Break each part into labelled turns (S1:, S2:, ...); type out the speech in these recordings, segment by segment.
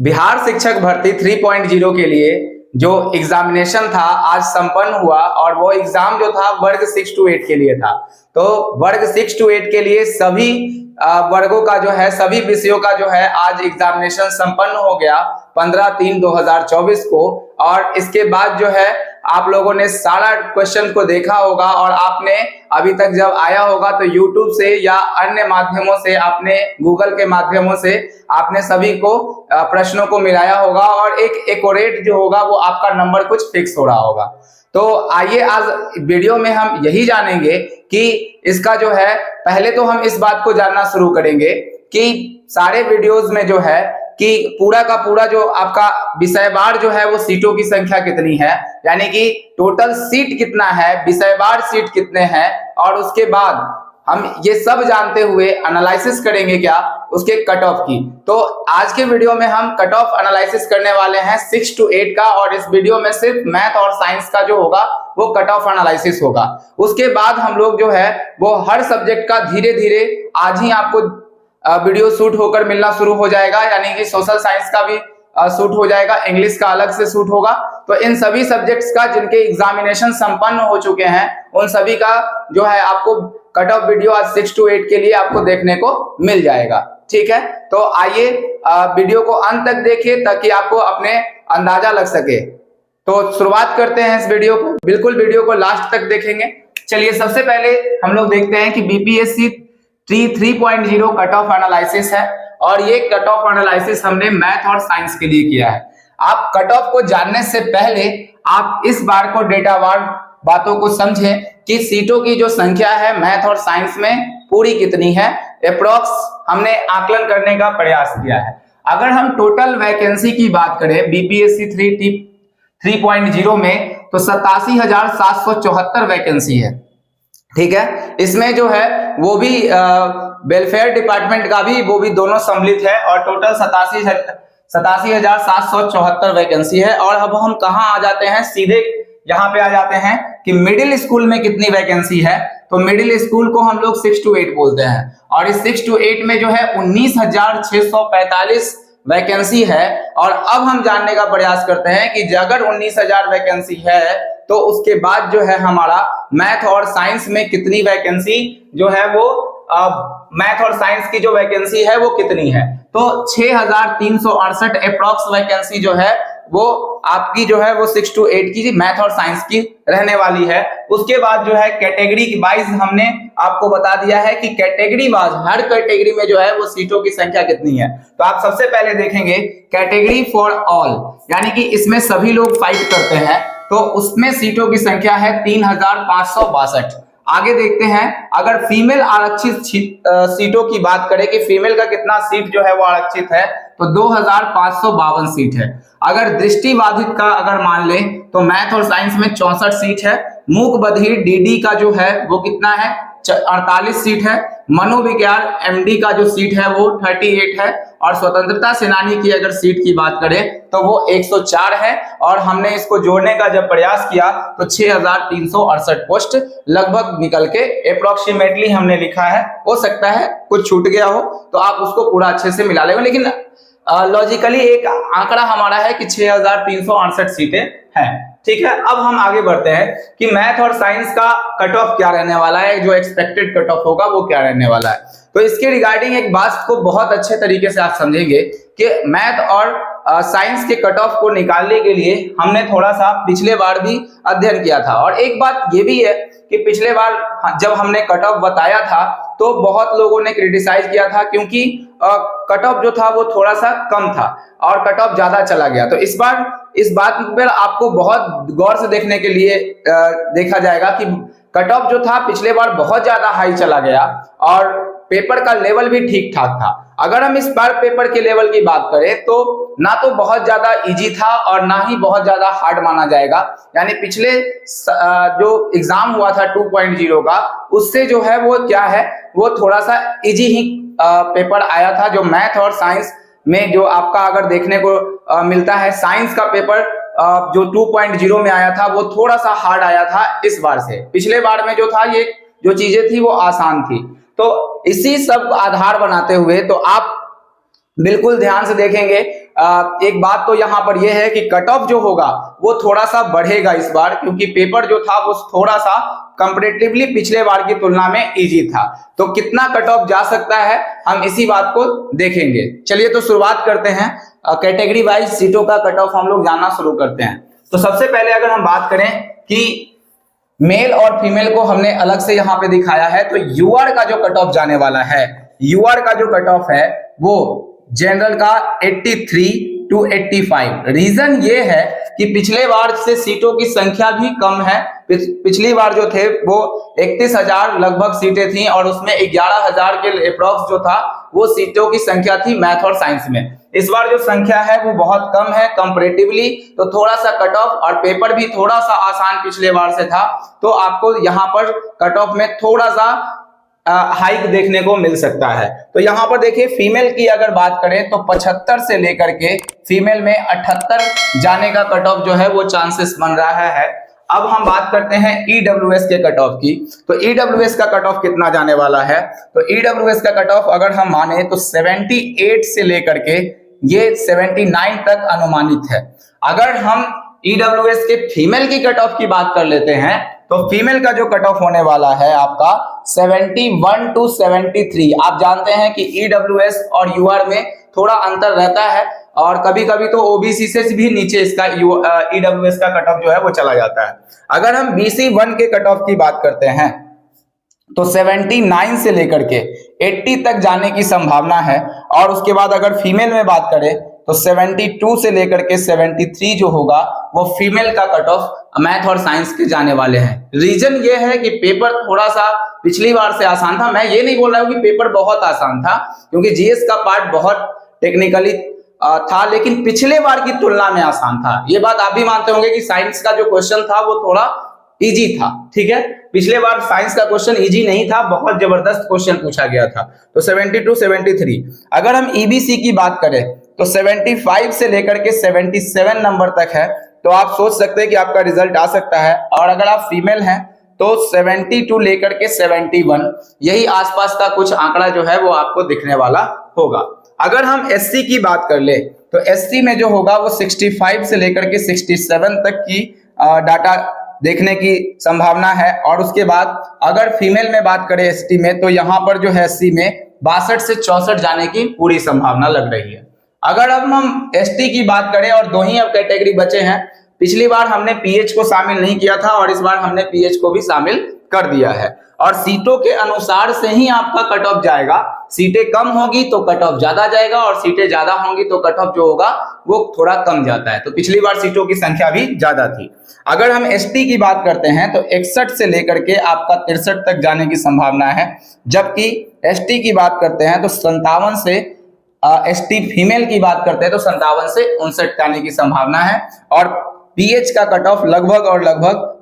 S1: बिहार शिक्षक भर्ती 3.0 के लिए जो एग्जामिनेशन था आज संपन्न हुआ और वो एग्जाम जो था वर्ग 6 to 8 के लिए था। तो वर्ग 6 to 8 के लिए सभी वर्गों का जो है, सभी विषयों का जो है आज एग्जामिनेशन संपन्न हो गया 15/3/2024 को। और इसके बाद जो है आप लोगों ने सारा क्वेश्चन को देखा होगा और आपने अभी तक जब आया होगा तो YouTube से या अन्य माध्यमों से, आपने गूगल के माध्यमों से आपने सभी को प्रश्नों को मिलाया होगा और एक एक्यूरेट जो होगा वो आपका नंबर कुछ फिक्स हो रहा होगा। तो आइए आज वीडियो में हम यही जानेंगे कि इसका जो है, पहले तो हम इस बात को जानना शुरू करेंगे कि सारे वीडियोस में जो है कि पूरा का पूरा जो आपका विषयवार जो है वो सीटों की संख्या कितनी है, यानी कि टोटल सीट कितना है, विषयवार सीट कितने हैं, और उसके बाद हम ये सब जानते हुए एनालिसिस करेंगे क्या उसके कट ऑफ की। तो आज के वीडियो में हम कट ऑफ एनालिसिस करने वाले हैं 6 to 8 का, और इस वीडियो में सिर्फ मैथ और साइंस का जो होगा वो कट ऑफ एनालिसिस होगा। उसके बाद हम लोग जो है वो हर सब्जेक्ट का धीरे धीरे आज ही आपको वीडियो शूट होकर मिलना शुरू हो जाएगा, यानी कि सोशल साइंस का भी शूट हो जाएगा, इंग्लिश का अलग से शूट होगा। तो इन सभी सब्जेक्ट्स का जिनके एग्जामिनेशन संपन्न हो चुके हैं उन सभी का जो है आपको कट ऑफ वीडियो आज 6 to 8 के लिए आपको देखने को मिल जाएगा। ठीक है, तो आइए वीडियो को अंत तक देखिए ताकि आपको अपने अंदाजा लग सके। तो शुरुआत करते हैं इस वीडियो को, बिल्कुल वीडियो को लास्ट तक देखेंगे। चलिए सबसे पहले हम लोग देखते हैं कि बीपीएससी 3.0 कट ऑफ एनालिसिस है, और ये कट ऑफ एनालिसिस हमने मैथ और साइंस के लिए किया है। आप कट ऑफ को जानने से पहले आप इस बार को डेटावार बातों को समझें कि सीटों की जो संख्या है मैथ और साइंस में पूरी कितनी है, अप्रोक्स हमने आकलन करने का प्रयास किया है। अगर हम टोटल वैकेंसी की बात करें बीपीएससी 3.0 में तो 87,774 वैकेंसी है। ठीक है, इसमें जो है वो भी वेलफेयर डिपार्टमेंट का भी वो भी दोनों सम्मिलित है, और टोटल 87,774 वैकेंसी है। और अब हम कहाँ आ जाते हैं, सीधे यहाँ पे आ जाते हैं कि मिडिल स्कूल में कितनी वैकेंसी है। तो मिडिल स्कूल को हम लोग 6 to 8 बोलते हैं, और इस 6 to 8 में जो है 19,645 वैकेंसी है। और अब हम जानने का प्रयास करते हैं कि अगर 19,000 वैकेंसी है तो उसके बाद जो है हमारा मैथ और साइंस में कितनी वैकेंसी जो है वो मैथ और साइंस की जो वैकेंसी है वो कितनी है। तो 6,368 अप्रॉक्स वैकेंसी जो है वो आपकी जो है वो 6 to 8 की मैथ और साइंस की रहने वाली है। उसके बाद जो है कैटेगरी वाइज हमने आपको बता दिया है कि कैटेगरी वाइज हर कैटेगरी में जो है वो सीटों की संख्या कितनी है। तो आप सबसे पहले देखेंगे कैटेगरी फॉर ऑल, यानी कि इसमें सभी लोग फाइट करते हैं, तो उसमें सीटों की संख्या है 3,562। आगे देखते हैं अगर फीमेल आरक्षित सीटों की बात करें कि फीमेल का कितना सीट जो है वो आरक्षित है, तो 2,552 सीट है। अगर दृष्टिबाधित का अगर मान लें तो मैथ और साइंस में 64 सीट है। मूक बधिर डीडी का जो है वो कितना है, 48 सीट है। मनोविज्ञान एमडी का जो सीट है वो 38 है, और स्वतंत्रता सेनानी की अगर सीट की बात करें तो वो 104 है। और हमने इसको जोड़ने का जब प्रयास किया तो 6,368 पोस्ट लगभग निकल के अप्रोक्सीमेटली हमने लिखा है। हो सकता है कुछ छूट गया हो तो आप उसको पूरा अच्छे से मिला लेंगे, लेकिन लॉजिकली एक आंकड़ा हमारा है कि 6,368 सीटें हैं। ठीक है, अब हम आगे बढ़ते हैं कि मैथ और साइंस का कट ऑफ क्या रहने वाला है, जो एक्सपेक्टेड कट ऑफ होगा वो क्या रहने वाला है। तो इसके रिगार्डिंग एक बात को बहुत अच्छे तरीके से आप समझेंगे कि मैथ और साइंस के कट ऑफ को निकालने के लिए हमने थोड़ा सा पिछले बार भी अध्ययन किया था। और एक बात ये भी है कि पिछले बार जब हमने कट ऑफ बताया था तो बहुत लोगों ने क्रिटिसाइज किया था, क्योंकि कट ऑफ जो था वो थोड़ा सा कम था और कट ऑफ ज्यादा चला गया। तो इस बार इस बात पर आपको बहुत गौर से देखने के लिए देखा जाएगा कि कट ऑफ जो था पिछले बार बहुत ज्यादा हाई चला गया और पेपर का लेवल भी ठीक ठाक था। अगर हम इस बार पेपर के लेवल की बात करें तो ना तो बहुत ज्यादा इजी था और ना ही बहुत ज्यादा हार्ड माना जाएगा, यानी पिछले जो एग्जाम हुआ था 2.0 का उससे जो है वो क्या है वो थोड़ा सा इजी ही पेपर आया था। जो मैथ और साइंस में जो आपका अगर देखने को मिलता है, साइंस का पेपर जो 2.0 में आया था वो थोड़ा सा हार्ड आया था इस बार से। पिछले बार में जो था ये जो चीजें थी वो आसान थी। तो इसी सब आधार बनाते हुए तो आप बिल्कुल ध्यान से देखेंगे एक बात तो यहाँ पर यह है कि कट ऑफ जो होगा वो थोड़ा सा बढ़ेगा इस बार, क्योंकि पेपर जो था वो थोड़ा सा कंपैरेटिवली पिछले बार की तुलना में इजी था। तो कितना कट ऑफ जा सकता है हम इसी बात को देखेंगे। चलिए तो शुरुआत करते हैं, कैटेगरी वाइज सीटों का कट ऑफ हम लोग जानना शुरू करते हैं। तो सबसे पहले अगर हम बात करें कि मेल और फीमेल को हमने अलग से यहाँ पे दिखाया है, तो यूआर का जो कट ऑफ जाने वाला है, यूआर का जो कट ऑफ है वो जनरल का 83 to 85। रीजन ये है कि पिछले बार से सीटों की संख्या भी कम है। पिछली बार जो थे वो 31,000 लगभग सीटें थी और उसमें 11,000 के अप्रॉक्स जो था वो सीटों की संख्या थी मैथ और साइंस में। इस बार जो संख्या है वो बहुत कम है कंपैरेटिवली, तो थोड़ा सा कट ऑफ, और पेपर भी थोड़ा सा आसान पिछले बार से था, तो आपको यहाँ पर कट ऑफ में थोड़ा सा हाइक देखने को मिल सकता है। तो यहाँ पर देखिए फीमेल की अगर बात करें तो 75 से लेकर के फीमेल में 78 जाने का कट ऑफ जो है वो चांसेस बन रहा है। अब हम बात करते हैं ईडब्ल्यूएस के कट ऑफ की। तो ईडब्ल्यूएस का कट ऑफ कितना जाने वाला है, तो ईडब्ल्यूएस का कट ऑफ अगर हम माने तो 78 से लेकर के ये 79 तक अनुमानित है। अगर हम ईडब्ल्यूएस के फीमेल की कट ऑफ की बात कर लेते हैं तो फीमेल का जो कट ऑफ होने वाला है आपका 71 to 73। आप जानते हैं कि ईडब्ल्यूएस और यूआर में थोड़ा अंतर रहता है और कभी कभी तो ओबीसी से भी नीचे इसका ईडब्ल्यूएस का कट ऑफ जो है वो चला जाता है। अगर हम बीसी 1 के कट ऑफ की बात करते हैं तो 79 से लेकर के 80 तक जाने की संभावना है, और उसके बाद अगर फीमेल में बात करें तो 72 से लेकर के 73 जो होगा वो फीमेल का कट ऑफ मैथ और साइंस के जाने वाले हैं। रीजन ये है कि पेपर थोड़ा सा पिछली बार से आसान था। मैं ये नहीं बोल रहा हूँ कि पेपर बहुत आसान था, क्योंकि जीएस का पार्ट बहुत टेक्निकली था, लेकिन पिछले बार की तुलना में आसान था। ये बात आप भी मानते होंगे कि साइंस का जो क्वेश्चन था वो थोड़ा इजी था, ठीक है। पिछले बार साइंस का क्वेश्चन इजी नहीं था, बहुत जबरदस्त क्वेश्चन पूछा गया था। तो 72 73। अगर हम ईबीसी की बात करें तो 75 से लेकर के 77 नंबर तक है, तो आप सोच सकते हैं कि आपका रिजल्ट आ सकता है। और अगर आप फीमेल हैं तो 72 लेकर के 71, यही आसपास का कुछ आंकड़ा जो है वो आपको दिखने वाला होगा। अगर हम एससी की बात कर ले तो एससी में जो होगा वो 65 से लेकर के 67 तक की डाटा देखने की संभावना है। और उसके बाद अगर फीमेल में बात करें एसटी में तो यहाँ पर जो है एससी में 62 से 64 जाने की पूरी संभावना लग रही है। अगर अब हम एसटी की बात करें, और दो ही अब कैटेगरी बचे हैं, पिछली बार हमने पीएच को शामिल नहीं किया था और इस बार हमने पीएच को भी शामिल कर दिया है, और सीटों के अनुसार से ही आपका कट ऑफ जाएगा। सीटें कम होगी तो कट ऑफ ज्यादा जाएगा और सीटें ज्यादा होंगी तो कट ऑफ जो होगा वो थोड़ा कम जाता है। तो पिछली बार सीटों की संख्या भी ज्यादा थी। अगर हम एसटी की बात करते हैं तो 61 से लेकर के आपका 63 तक जाने की संभावना है, जबकि एसटी की बात करते हैं तो 57 से एसटी फीमेल की बात करते हैं तो 57 से 59 जाने की संभावना है। और पीएच का कट ऑफ लगभग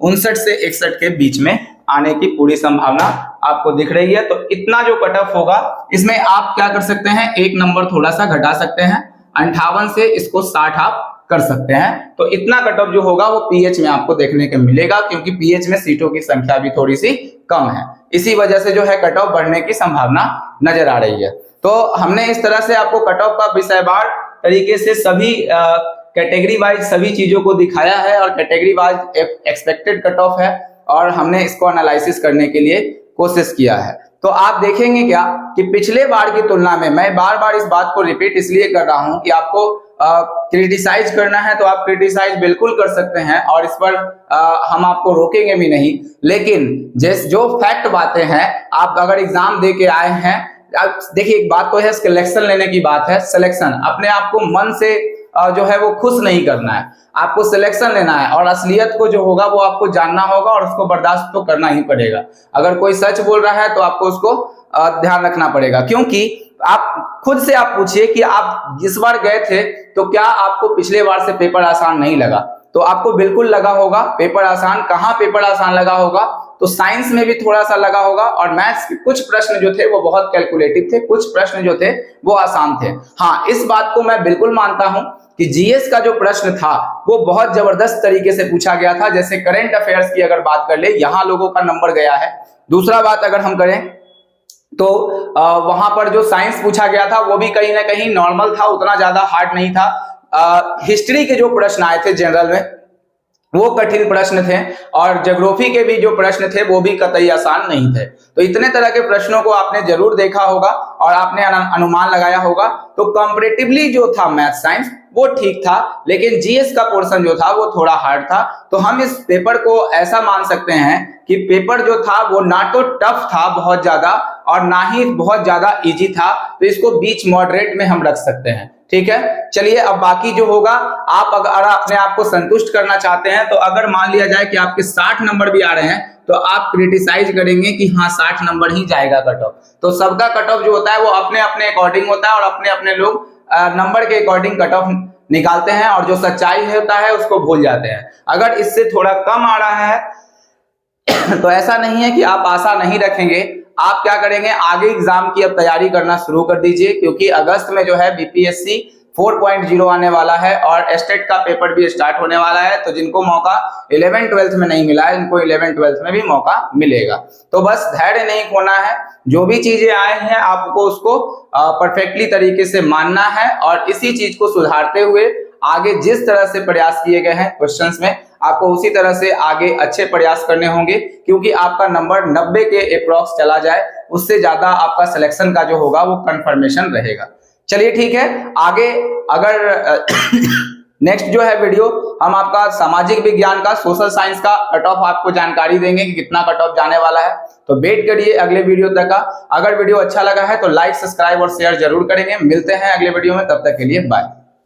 S1: 59 से 61 के बीच में आने की पूरी संभावना आपको दिख रही है। तो इतना जो कट ऑफ होगा इसमें आप क्या कर सकते हैं, एक नंबर थोड़ा सा घटा सकते हैं, 58 से इसको 60 आप कर सकते हैं। तो इतना कट ऑफ जो होगा वो पीएच में आपको देखने को मिलेगा, क्योंकि पीएच में सीटों की संख्या भी थोड़ी सी कम है। इसी वजह से जो है कट ऑफ बढ़ने की संभावना नजर आ रही है। तो हमने इस तरह से आपको कट ऑफ का विषयवार तरीके से सभी कैटेगरी वाइज सभी चीजों को दिखाया है, और category wise expected cut off है, और हमने इसको एनालिसिस करने के लिए कोशिश किया है। तो आप देखेंगे क्या कि पिछले बार की तुलना में, मैं बार बार इस बात को रिपीट इसलिए कर रहा हूं कि आपको क्रिटिसाइज करना है तो आप क्रिटिसाइज बिल्कुल कर सकते हैं, और इस पर हम आपको रोकेंगे भी नहीं। लेकिन जो फैक्ट बातें हैं, आप अगर एग्जाम दे के आए हैं, देखिए एक बात तो है सिलेक्शन लेने की बात है। सिलेक्शन अपने आप को मन से जो है वो खुश नहीं करना है, आपको सिलेक्शन लेना है, और असलियत को जो होगा वो आपको जानना होगा और उसको बर्दाश्त तो करना ही पड़ेगा। अगर कोई सच बोल रहा है तो आपको उसको ध्यान रखना पड़ेगा, क्योंकि आप खुद से आप पूछिए कि आप जिस बार गए थे तो क्या आपको पिछले बार से पेपर आसान नहीं लगा? तो आपको बिल्कुल लगा होगा पेपर आसान। कहाँ पेपर आसान लगा होगा? तो साइंस में भी थोड़ा सा लगा होगा, और मैथ्स के कुछ प्रश्न जो थे वो बहुत कैलकुलेटिव थे, कुछ प्रश्न जो थे वो आसान थे। हाँ, इस बात को मैं बिल्कुल मानता हूं कि जीएस का जो प्रश्न था वो बहुत जबरदस्त तरीके से पूछा गया था। जैसे करंट अफेयर्स की अगर बात कर ले, यहाँ लोगों का नंबर गया है। दूसरा बात अगर हम करें तो वहां पर जो साइंस पूछा गया था वो भी कहीं ना कहीं नॉर्मल था, उतना ज्यादा हार्ड नहीं था। हिस्ट्री के जो प्रश्न आए थे जनरल में वो कठिन प्रश्न थे, और ज्योग्राफी के भी जो प्रश्न थे वो भी कतई आसान नहीं थे। तो इतने तरह के प्रश्नों को आपने जरूर देखा होगा और आपने अनुमान लगाया होगा। तो कंपैरेटिवली जो था मैथ साइंस वो ठीक था, लेकिन जीएस का पोर्शन जो था वो थोड़ा हार्ड था। तो हम इस पेपर को ऐसा मान सकते हैं कि पेपर जो था वो ना तो टफ था बहुत ज्यादा और ना ही बहुत ज्यादा इजी था, तो इसको बीच मॉडरेट में हम रख सकते हैं। ठीक है, चलिए अब बाकी जो होगा, आप अगर अपने आप को संतुष्ट करना चाहते हैं तो अगर मान लिया जाए कि आपके 60 नंबर भी आ रहे हैं तो आप क्रिटिसाइज करेंगे कि हाँ 60 नंबर ही जाएगा कट ऑफ। तो सबका कट ऑफ जो होता है वो अपने अपने अकॉर्डिंग होता है और अपने अपने लोग नंबर के अकॉर्डिंग कट ऑफ निकालते हैं, और जो सच्चाई होता है उसको भूल जाते हैं। अगर इससे थोड़ा कम आ रहा है तो ऐसा नहीं है कि आप आशा नहीं रखेंगे, आप क्या करेंगे, आगे एग्जाम की अब तैयारी करना शुरू कर दीजिए, क्योंकि अगस्त में जो है बीपीएससी 4.0 आने वाला है और स्टेट का पेपर भी स्टार्ट होने वाला है। तो जिनको मौका 11th 12th में नहीं मिला है, इनको 11th 12th में भी मौका मिलेगा। तो बस धैर्य नहीं खोना है, जो भी चीजें आए हैं आपको उसको परफेक्टली तरीके से मानना है और इसी चीज को सुधारते हुए आगे जिस तरह से प्रयास किए गए हैं क्वेश्चंस में, आपको उसी तरह से आगे अच्छे प्रयास करने होंगे, क्योंकि आपका नंबर 90 के अप्रॉक्स चला जाए, उससे ज्यादा आपका सिलेक्शन का जो होगा वो कंफर्मेशन रहेगा। चलिए ठीक है, आगे अगर नेक्स्ट जो है वीडियो हम आपका सामाजिक विज्ञान का, सोशल साइंस का कट ऑफ आपको जानकारी देंगे कि कितना कट ऑफ जाने वाला है। तो वेट करिए अगले वीडियो तक का। अगर वीडियो अच्छा लगा है तो लाइक, सब्सक्राइब और शेयर जरूर करेंगे। मिलते हैं अगले वीडियो में, तब तक के लिए बाय।